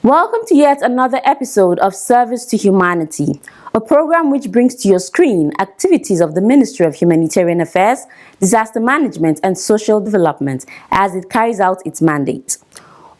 Welcome to yet another episode of Service to Humanity, a program which brings to your screen activities of the Ministry of Humanitarian Affairs, Disaster Management and Social Development as it carries out its mandate.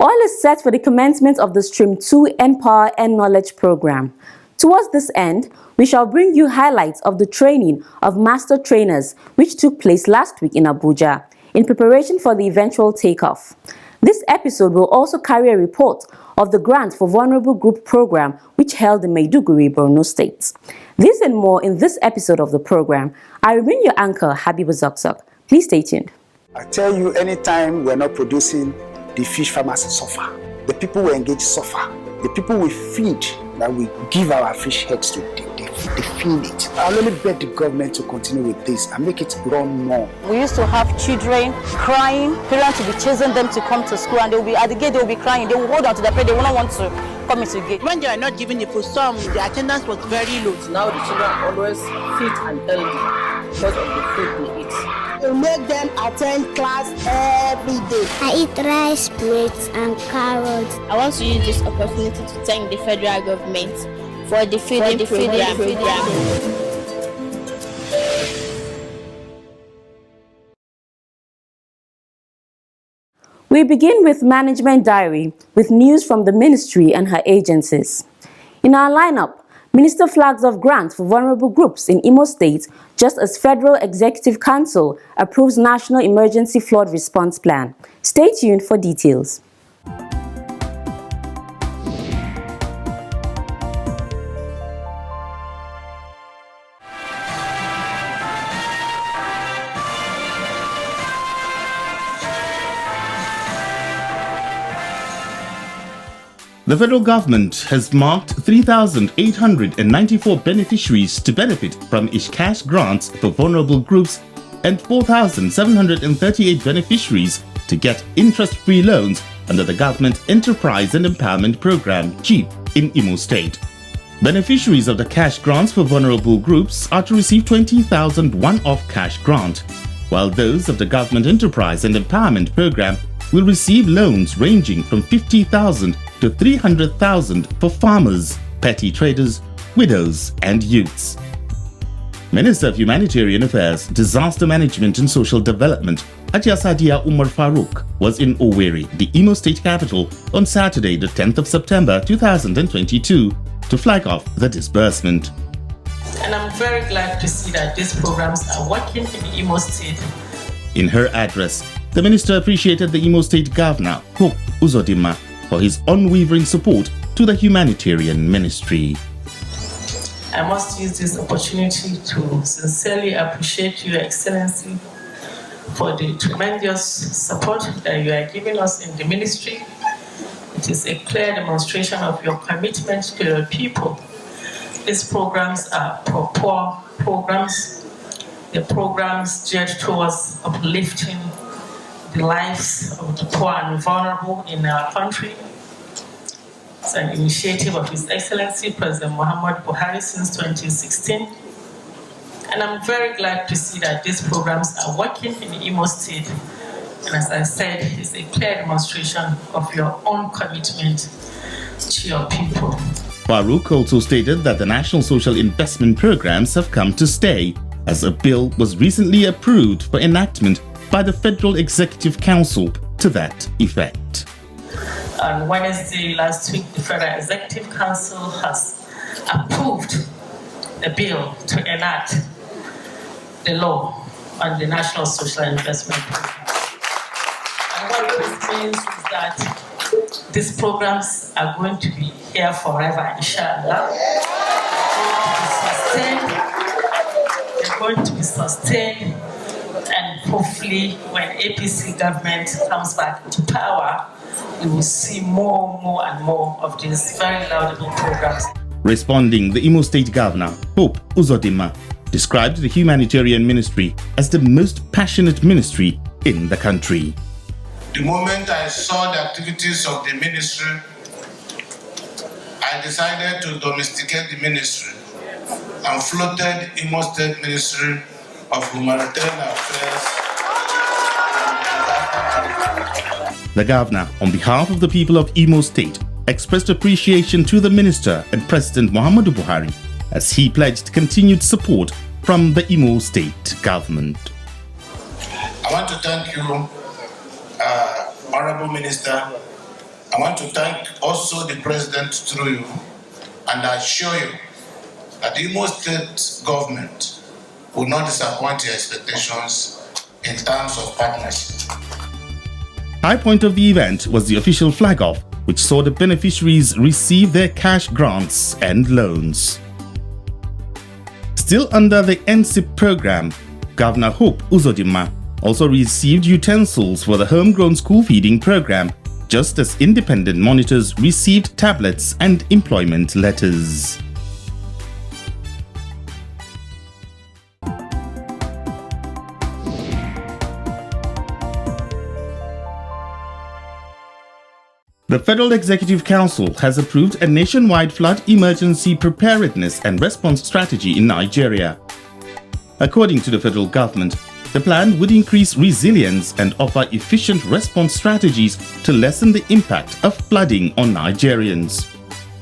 All is set for the commencement of the Stream 2 Empower and Knowledge program. Towards this end, we shall bring you highlights of the training of master trainers which took place last week in Abuja in preparation for the eventual takeoff. This episode will also carry a report of the Grant for Vulnerable Group program which held in Maiduguri, Borno State. This and more in this episode of the program. I remain your anchor, Habiba Zakzak. Please stay tuned. I tell you, anytime we're not producing, the fish farmers suffer. The people we engage suffer. The people we feed, that we give our fish heads to, they feel it. I'll only beg the government to continue with this and make it run more. We used to have children crying, parents will be chasing them to come to school, and they will be at the gate, they will be crying, they will hold on to the plate, they will not want to come into the gate. When they are not giving the food, some the attendance was very low. Now the children are always fit and healthy because of the food they eat. To make them attend class every day. I eat rice, meat, and carrots. I want to use this opportunity to thank the federal government for the feeding program. We begin with Management Diary with news from the ministry and her agencies. In our lineup, Minister flags off grant for vulnerable groups in Imo State, just as Federal Executive Council approves National Emergency Flood Response Plan. Stay tuned for details. The federal government has marked 3,894 beneficiaries to benefit from its cash grants for vulnerable groups and 4,738 beneficiaries to get interest-free loans under the Government Enterprise and Empowerment Program (GEEP) in Imo State. Beneficiaries of the cash grants for vulnerable groups are to receive 20,000 one-off cash grant, while those of the Government Enterprise and Empowerment Program will receive loans ranging from 50,000 to 300,000 for farmers, petty traders, widows and youths. Minister of Humanitarian Affairs, Disaster Management and Social Development, Hajiya Sadiya Umar Farouk, was in Owerri, the Imo State capital, on Saturday the 10th of September 2022 to flag off the disbursement. And I'm very glad to see that these programs are working in Imo State. In her address, the minister appreciated the Imo State Governor, Hope Uzodinma, for his unwavering support to the humanitarian ministry. I must use this opportunity to sincerely appreciate Your Excellency for the tremendous support that you are giving us in the ministry. It is a clear demonstration of your commitment to your people. These programs are poor programs. The programs geared towards uplifting the lives of the poor and vulnerable in our country. It's an initiative of His Excellency President Muhammad Buhari since 2016. And I'm very glad to see that these programs are working in Imo State. And as I said, it's a clear demonstration of your own commitment to your people. Farouk also stated that the National Social Investment Programs have come to stay, as a bill was recently approved for enactment by the Federal Executive Council to that effect. On Wednesday last week, the Federal Executive Council has approved the bill to enact the law on the National Social Investment Program. And what this means is that these programs are going to be here forever, inshallah. They're going to be sustained. And hopefully, when APC government comes back to power, we will see more and more of these very laudable programs. Responding, the Imo State Governor, Hope Uzodinma, described the humanitarian ministry as the most passionate ministry in the country. The moment I saw the activities of the ministry, I decided to domesticate the ministry and floated Imo State Ministry of Humanitarian Affairs. The governor, on behalf of the people of Imo State, expressed appreciation to the minister and President Muhammadu Buhari as he pledged continued support from the Imo State government. I want to thank you, Honorable Minister. I want to thank also the President through you, and I assure you that the Imo State government will not disappoint your expectations in terms of partnership. High point of the event was the official flag-off, which saw the beneficiaries receive their cash grants and loans. Still under the NSIP program, Governor Hope Uzodinma also received utensils for the homegrown school feeding program, just as independent monitors received tablets and employment letters. The Federal Executive Council has approved a nationwide flood emergency preparedness and response strategy in Nigeria. According to the federal government, the plan would increase resilience and offer efficient response strategies to lessen the impact of flooding on Nigerians.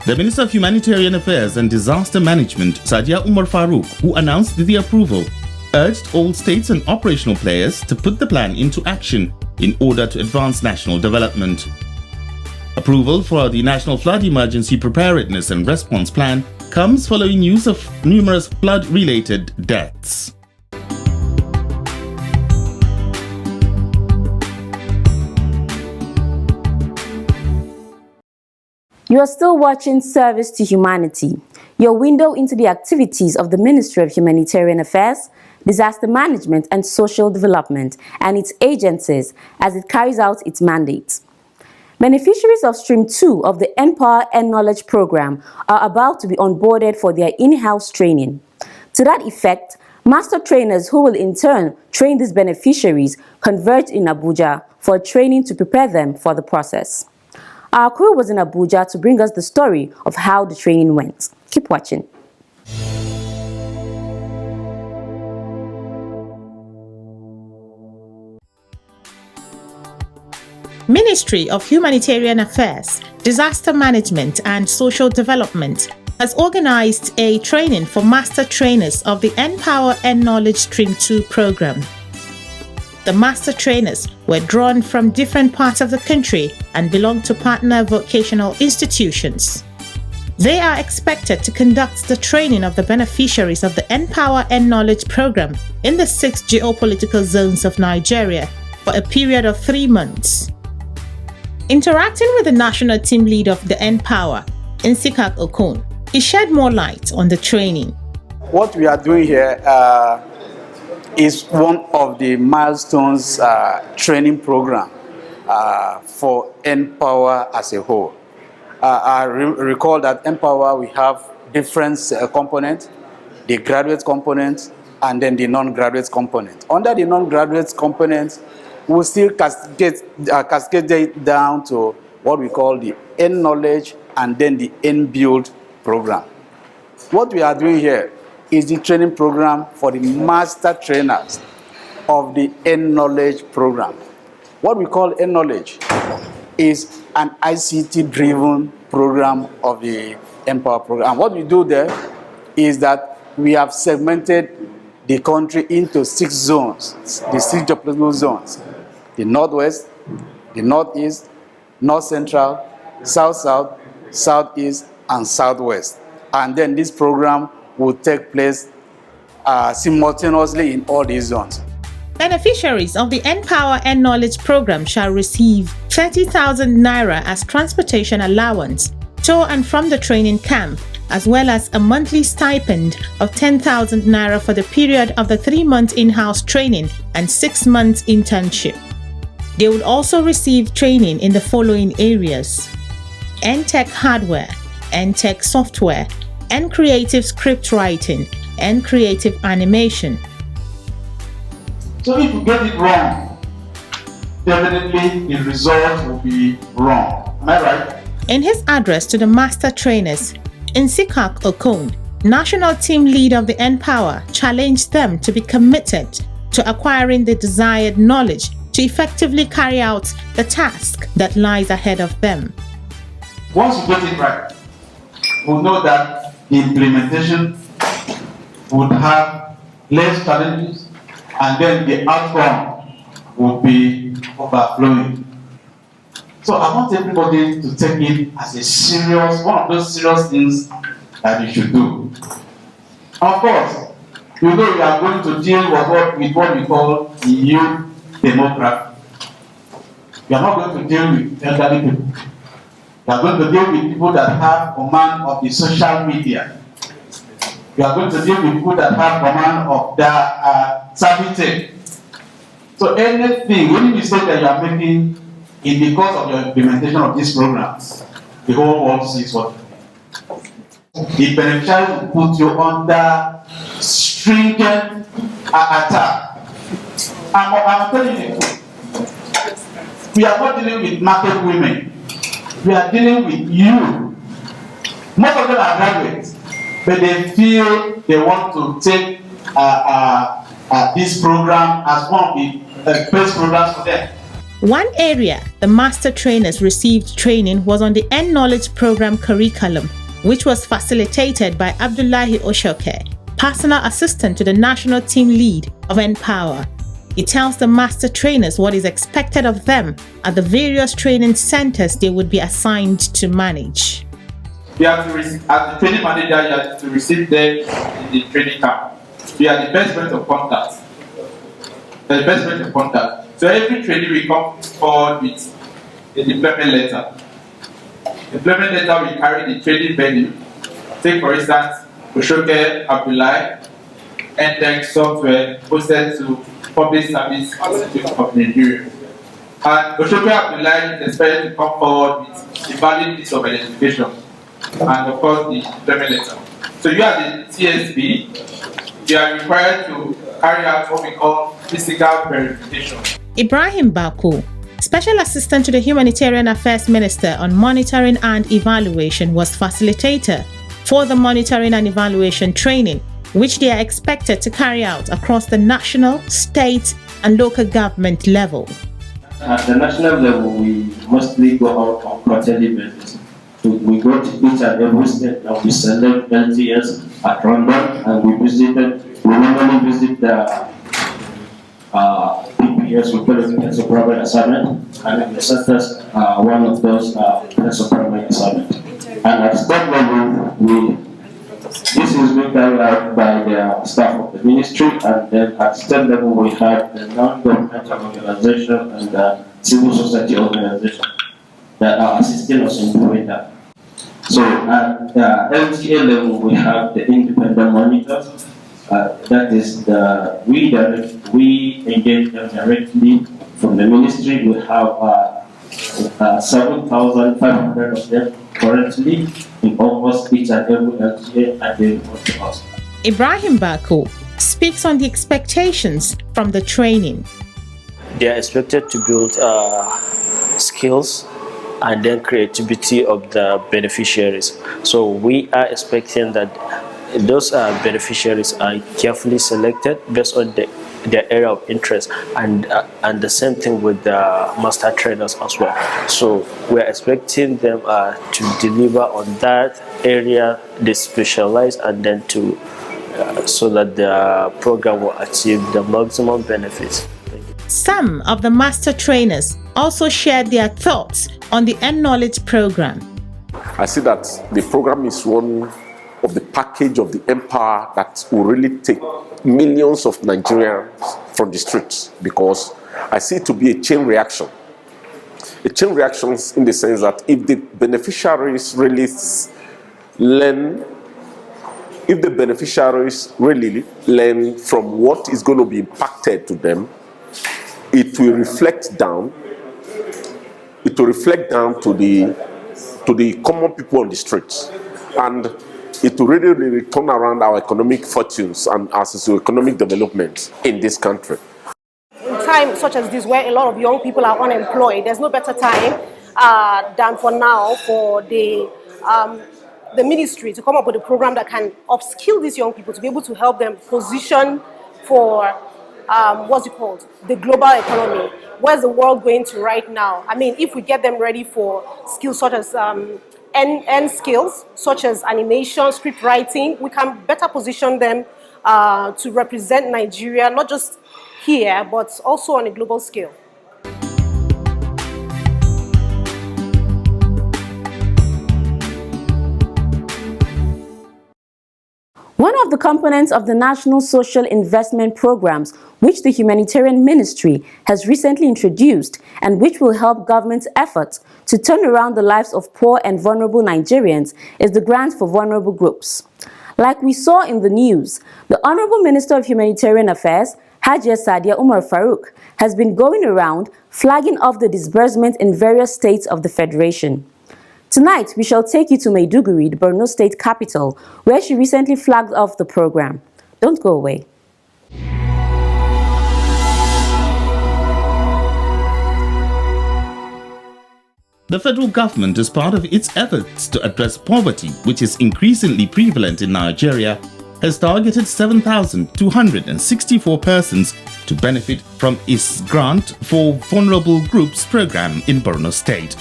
The Minister of Humanitarian Affairs and Disaster Management, Sadiya Umar Farouk, who announced the approval, urged all states and operational players to put the plan into action in order to advance national development. Approval for the National Flood Emergency Preparedness and Response Plan comes following news of numerous flood-related deaths. You are still watching Service to Humanity, your window into the activities of the Ministry of Humanitarian Affairs, Disaster Management and Social Development and its agencies as it carries out its mandate. Beneficiaries of Stream 2 of the Empower and Knowledge program are about to be onboarded for their in-house training. To that effect, master trainers who will in turn train these beneficiaries converge in Abuja for training to prepare them for the process. Our crew was in Abuja to bring us the story of how the training went. Keep watching. Ministry of Humanitarian Affairs, Disaster Management and Social Development has organized a training for master trainers of the Empower and Knowledge Stream 2 program. The master trainers were drawn from different parts of the country and belong to partner vocational institutions. They are expected to conduct the training of the beneficiaries of the Empower and Knowledge program in the 6 geopolitical zones of Nigeria for a period of 3 months. Interacting with the national team lead of the Empower, Nsikak Okon, he shed more light on the training. What we are doing here is one of the milestones training program for Empower as a whole. I recall that Empower, we have different components, the graduate component and then the non-graduate component. Under the non-graduate component, we'll still cascade it down to what we call the N-Knowledge and then the N-Build program. What we are doing here is the training program for the master trainers of the N-Knowledge program. What we call N-Knowledge is an ICT-driven program of the Empower program. And what we do there is that we have segmented the country into 6 zones, the 6 geopolitical zones: the Northwest, the Northeast, North Central, South-South, Southeast, and Southwest. And then this program will take place simultaneously in all these zones. Beneficiaries of the Empower and Knowledge program shall receive 30,000 naira as transportation allowance to and from the training camp, as well as a monthly stipend of 10,000 naira for the period of the 3-month in-house training and 6 months internship. They will also receive training in the following areas: N-Tech hardware, N-Tech software, and creative script writing, and creative animation. So if you get it wrong, definitely the result will be wrong. Am I right? In his address to the master trainers, Nsikak Okon, national team lead of the Empower, challenged them to be committed to acquiring the desired knowledge to effectively carry out the task that lies ahead of them. Once you get it right, we'll know that the implementation would have less challenges, and then the outcome will be overflowing. So I want everybody to take it as a serious, one of those serious things that you should do. Of course, you know you are going to deal with what we call the youth demographic. You are not going to deal with elderly people. You are going to deal with people that have command of the social media. You are going to deal with people that have command of the service. So anything, any mistake that you are making is because of your implementation of these programs. The whole world sees what you do. The beneficiary will put you under stringent attack. I'm telling you, we are not dealing with market women. We are dealing with you. Most of them are graduates, but they feel they want to take this program as one of the best programs for them. One area the master trainers received training was on the End Knowledge Program curriculum, which was facilitated by Abdullahi Oshoke, personal assistant to the national team lead of Empower. He tells the master trainers what is expected of them at the various training centers they would be assigned to manage. You have to, as the training manager, you have to receive them in the training camp. You are the best point of contact. The best point of contact. So every trainee will come forward with a deployment letter. The deployment letter will carry the training venue. Take for instance, Oshoke Abdullahi, NTech software posted to Public Service Institute of Nigeria. And Oshoke Abdullahi is expected to come forward with a valid piece of identification and of course the deployment letter. So you are the TSB, you are required to carry out what we call physical verification. Ibrahim Baku, Special Assistant to the Humanitarian Affairs Minister on Monitoring and Evaluation, was facilitator for the monitoring and evaluation training, which they are expected to carry out across the national, state, and local government level. At the national level, we mostly go out on quarterly basis. So we go to each and every state and we select LTS at random, and we normally visit the PPS, we call it Place of Primary Assignment, and the centers one of those Place of Primary Assignment. And at state level, this is being carried out by the staff of the ministry, and then at state level we have the non-governmental organization and the civil society organization that are assisting us in doing that. So at the LTA level we have the independent monitors. That is we engage them directly from the ministry. We have 7,500 of them currently in almost each and every LTA, and they report to us. Ibrahim Baku speaks on the expectations from the training. They are expected to build skills and then creativity of the beneficiaries. So we are expecting that those beneficiaries are carefully selected based on their area of interest, and the same thing with the master trainers as well. So we're expecting them to deliver on that area they specialize, and then to so that the program will achieve the maximum benefits. Some of the master trainers also shared their thoughts on the End Knowledge program. I see that the program is one of the package of the Empower that will really take millions of Nigerians from the streets, because I see it to be a chain reaction. A chain reaction in the sense that if the beneficiaries really learn from what is going to be impacted to them, it will reflect down to the common people on the streets, and it will really turn around our economic fortunes and our socio-economic development in this country. In times such as this, where a lot of young people are unemployed, there's no better time than for now for the ministry to come up with a program that can upskill these young people to be able to help them position for the global economy. Where's the world going to right now? I mean, if we get them ready for skills such as end skills, such as animation, script writing, we can better position them to represent Nigeria, not just here, but also on a global scale. One of the components of the National Social Investment Programs, which the Humanitarian Ministry has recently introduced and which will help government's efforts to turn around the lives of poor and vulnerable Nigerians, is the Grant for Vulnerable Groups. Like we saw in the news, the Honorable Minister of Humanitarian Affairs, Hajiya Sadiya Umar Farouk, has been going around flagging off the disbursement in various states of the Federation. Tonight, we shall take you to Maiduguri, the Borno State capital, where she recently flagged off the program. Don't go away. The federal government, as part of its efforts to address poverty, which is increasingly prevalent in Nigeria, has targeted 7,264 persons to benefit from its Grant for Vulnerable Groups program in Borno State.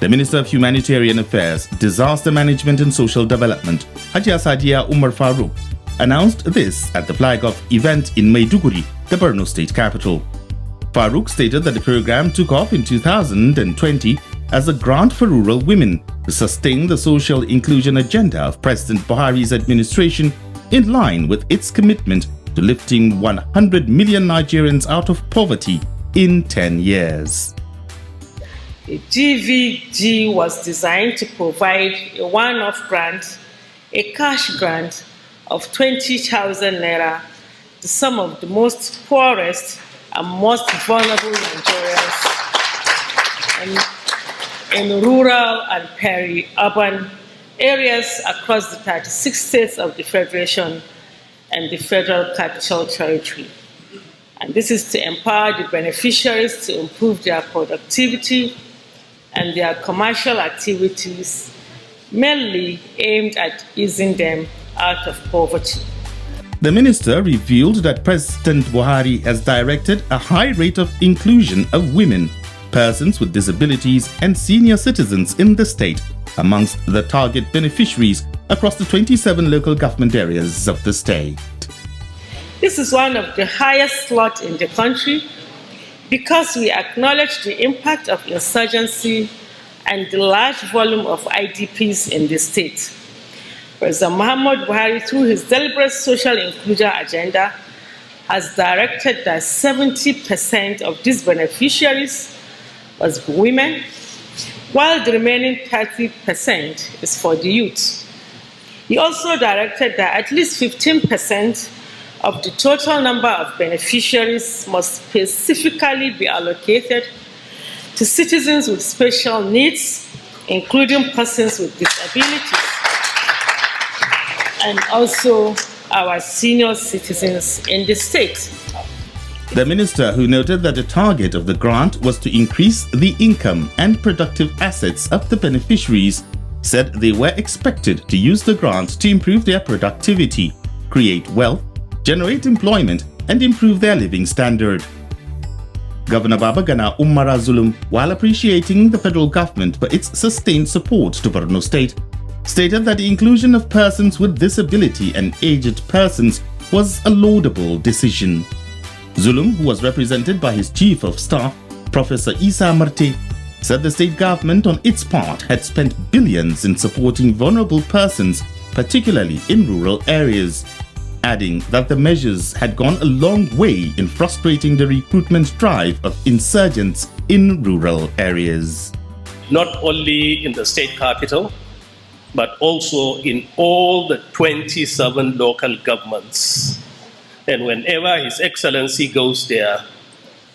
The Minister of Humanitarian Affairs, Disaster Management and Social Development, Hajiya Sadiya Umar Farouk, announced this at the flag-off event in Maiduguri, the Borno State capital. Farouk stated that the program took off in 2020 as a grant for rural women to sustain the social inclusion agenda of President Buhari's administration, in line with its commitment to lifting 100 million Nigerians out of poverty in 10 years. The GVG was designed to provide a one-off grant, a cash grant of 20,000 naira to some of the most poorest and most vulnerable Nigerians in rural and peri-urban areas across the 36 states of the Federation and the Federal Capital Territory. And this is to empower the beneficiaries to improve their productivity and their commercial activities, mainly aimed at easing them out of poverty. The minister revealed that President Buhari has directed a high rate of inclusion of women, persons with disabilities, and senior citizens in the state amongst the target beneficiaries across the 27 local government areas of the state. This is one of the highest slots in the country because we acknowledge the impact of insurgency and the large volume of IDPs in the state. President Muhammad Buhari, through his deliberate social inclusion agenda, has directed that 70% of these beneficiaries was women, while the remaining 30% is for the youth. He also directed that at least 15% of the total number of beneficiaries must specifically be allocated to citizens with special needs, including persons with disabilities, and also our senior citizens in the state. The minister, who noted that the target of the grant was to increase the income and productive assets of the beneficiaries, said they were expected to use the grant to improve their productivity, create wealth, generate employment, and improve their living standard. Governor Babagana Umara Zulum, while appreciating the federal government for its sustained support to Borno State, stated that the inclusion of persons with disability and aged persons was a laudable decision. Zulum, who was represented by his Chief of Staff, Professor Isa Marte, said the state government on its part had spent billions in supporting vulnerable persons, particularly in rural areas, adding that the measures had gone a long way in frustrating the recruitment drive of insurgents in rural areas. Not only in the state capital, but also in all the 27 local governments. And whenever His Excellency goes there,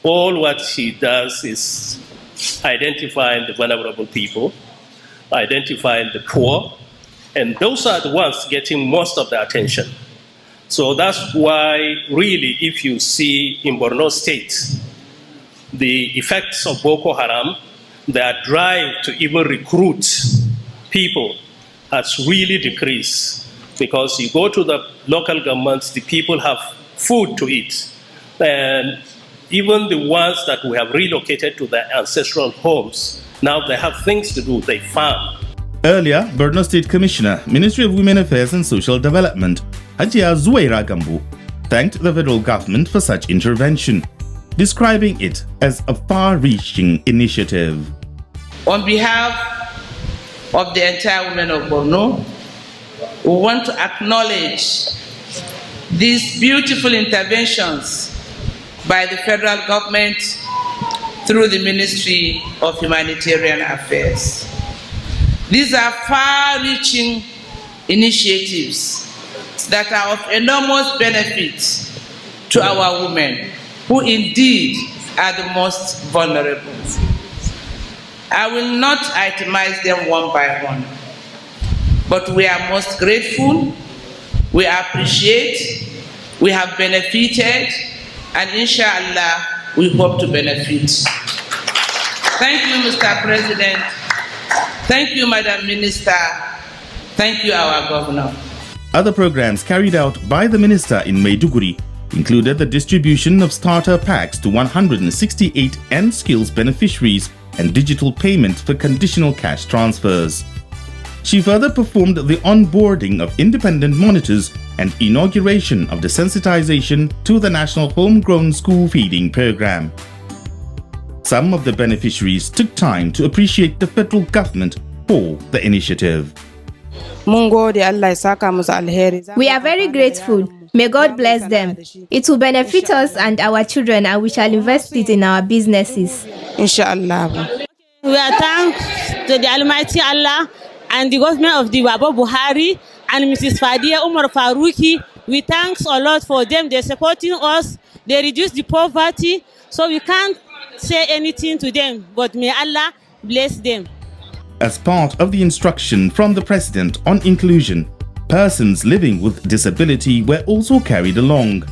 all what he does is identifying the vulnerable people, identifying the poor, and those are the ones getting most of the attention. So that's why, really, if you see in Borno State, the effects of Boko Haram, their drive to even recruit people has really decreased, because you go to the local governments, the people have food to eat. And even the ones that we have relocated to their ancestral homes, now they have things to do, they farm. Earlier, Borno State Commissioner, Ministry of Women Affairs and Social Development, Hajia Zuwaira Gambo, thanked the federal government for such intervention, describing it as a far-reaching initiative. On behalf of the entire women of Borno, we want to acknowledge these beautiful interventions by the federal government through the Ministry of Humanitarian Affairs. These are far-reaching initiatives that are of enormous benefit to our women, who indeed are the most vulnerable. I will not itemize them one by one, but we are most grateful, we appreciate, we have benefited, and inshallah, we hope to benefit. Thank you, Mr. President. Thank you, Madam Minister. Thank you, our Governor. Other programs carried out by the minister in Maiduguri included the distribution of starter packs to 168 end skills beneficiaries and digital payment for conditional cash transfers. She further performed the onboarding of independent monitors and inauguration of the sensitization to the National Homegrown School Feeding Program. Some of the beneficiaries took time to appreciate the federal government for the initiative. We are very grateful. May God bless them. It will benefit us and our children, and we shall invest it in our businesses. Inshallah. We are thankful to the Almighty Allah and the government of the Baba Buhari and Mrs. Fadia Umar Faruqi. We thank a lot for them. They're supporting us. They reduce the poverty, so we can't say anything to them, but may Allah bless them. As part of the instruction from the President on inclusion, persons living with disability were also carried along.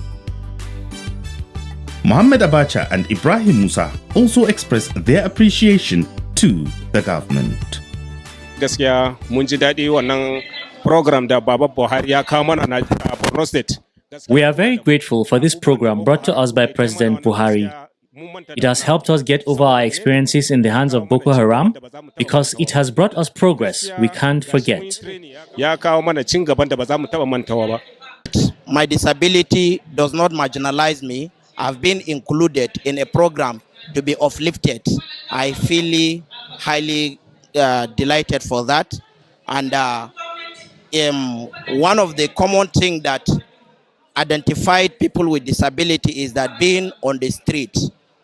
Mohammed Abacha and Ibrahim Musa also expressed their appreciation to the government. Gaskiya mun ji daɗi wannan program da Baba Buhari ya kawo mana a Borno State. We are very grateful for this program brought to us by President Buhari. It has helped us get over our experiences in the hands of Boko Haram because it has brought us progress we can't forget. My disability does not marginalize me. I've been included in a program to be uplifted. I feel highly delighted for that. And one of the common things that identified people with disability is that being on the street.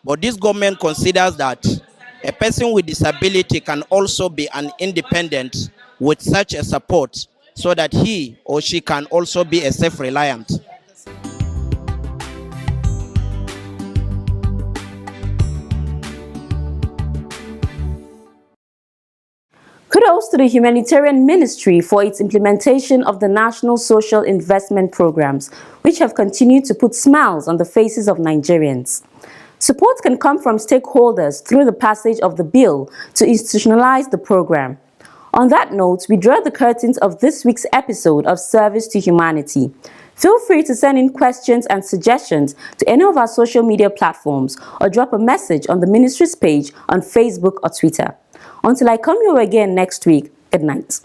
But this government considers that a person with disability can also be an independent with such a support so that he or she can also be a self-reliant. Kudos to the Humanitarian Ministry for its implementation of the National Social Investment Programs, which have continued to put smiles on the faces of Nigerians. Support can come from stakeholders through the passage of the bill to institutionalize the program. On that note, we draw the curtains of this week's episode of Service to Humanity. Feel free to send in questions and suggestions to any of our social media platforms or drop a message on the ministry's page on Facebook or Twitter. Until I come your way again next week, good night.